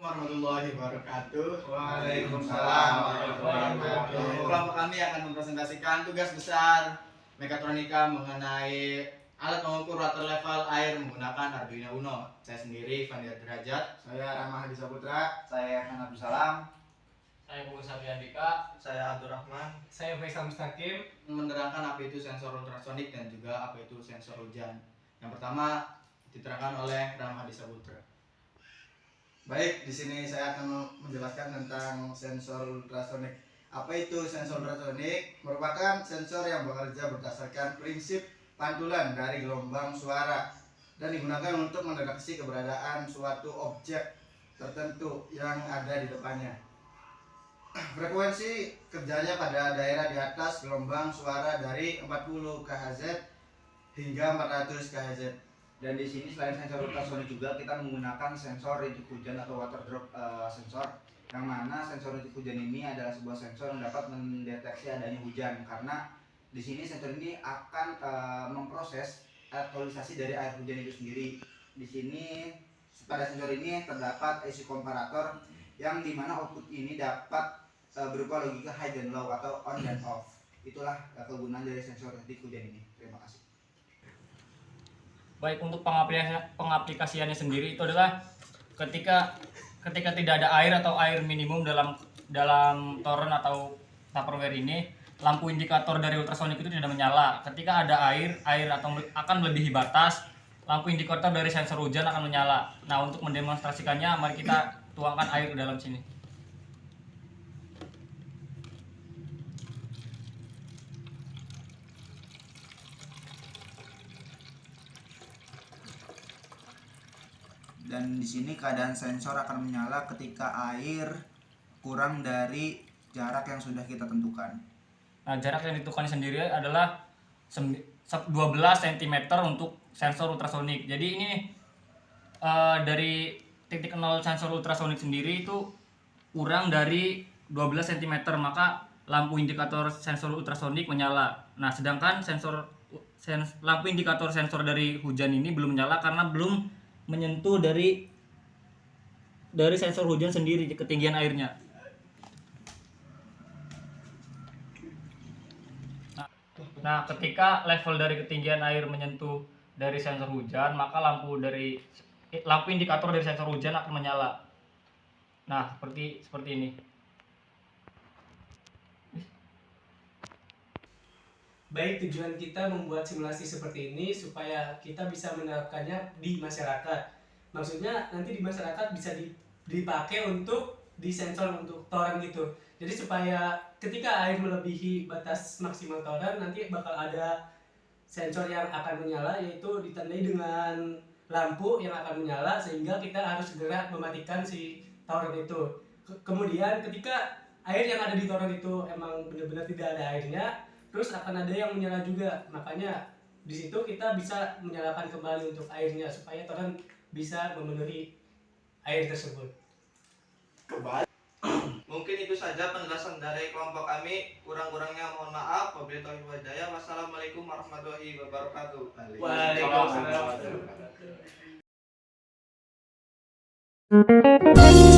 warahmatullahi wabarakatuh. Waalaikumsalam warahmatullahi wabarakatuh. Kelompok kami akan mempresentasikan tugas besar mekatronika mengenai alat mengukur water level air menggunakan Arduino Uno. Saya sendiri Fandi Derajat. Saya Rahma Hadi Saputra. Saya Abdul Salam. Saya Bung Sapi Andika. Saya Abdurrahman. Saya Faisal Mustaqim. Menerangkan apa itu sensor ultrasonik dan juga apa itu sensor hujan. Yang pertama diterangkan oleh Rahma Hadi Saputra. Baik, di sini saya akan menjelaskan tentang sensor ultrasonik. Apa itu sensor ultrasonik? Merupakan sensor yang bekerja berdasarkan prinsip pantulan dari gelombang suara dan digunakan untuk mendeteksi keberadaan suatu objek tertentu yang ada di depannya. Frekuensi kerjanya pada daerah di atas gelombang suara dari 40 kHz hingga 400 kHz. Dan di sini selain sensor ultrasonik juga kita menggunakan sensor rintik hujan atau water drop sensor, yang mana sensor rintik hujan ini adalah sebuah sensor yang dapat mendeteksi adanya hujan, karena di sini sensor ini akan memproses aktualisasi dari air hujan itu sendiri. Di sini pada sensor ini terdapat IC komparator yang dimana output ini dapat berupa logika high dan low atau on dan off. Itulah kegunaan dari sensor rintik hujan ini. Terima kasih. Baik, untuk pengaplikasiannya sendiri itu adalah ketika tidak ada air atau air minimum dalam toren atau tupperware ini, lampu indikator dari ultrasonik itu tidak menyala. Ketika ada air atau akan melebihi batas, lampu indikator dari sensor hujan akan menyala. Nah, untuk mendemonstrasikannya, mari kita tuangkan air ke dalam sini. Dan di sini keadaan sensor akan menyala ketika air kurang dari jarak yang sudah kita tentukan. Nah, jarak yang ditentukan sendiri adalah 12 cm untuk sensor ultrasonik. Jadi ini dari titik 0 sensor ultrasonik sendiri itu kurang dari 12 cm, maka lampu indikator sensor ultrasonik menyala. Nah, sedangkan lampu indikator sensor dari hujan ini belum menyala karena belum menyentuh dari sensor hujan sendiri ketinggian airnya. Nah, ketika level dari ketinggian air menyentuh dari sensor hujan, maka lampu indikator dari sensor hujan akan menyala. Nah, seperti ini. Baik, tujuan kita membuat simulasi seperti ini supaya kita bisa menerapkannya di masyarakat. Maksudnya nanti di masyarakat bisa dipakai untuk disensor untuk toren gitu. Jadi supaya ketika air melebihi batas maksimal toren, nanti bakal ada sensor yang akan menyala, yaitu ditandai dengan lampu yang akan menyala, sehingga kita harus segera mematikan si toren itu. Kemudian ketika air yang ada di toren itu emang benar-benar tidak ada airnya, terus akan ada yang menyala juga. Makanya di situ kita bisa menyalakan kembali untuk airnya supaya toren bisa memenuhi air tersebut. Mungkin itu saja penjelasan dari kelompok kami. Kurang-kurangnya mohon maaf. Wabillahi taufiq wal hidayah. Wassalamualaikum warahmatullahi wabarakatuh. Waalaikumsalam warahmatullahi wabarakatuh.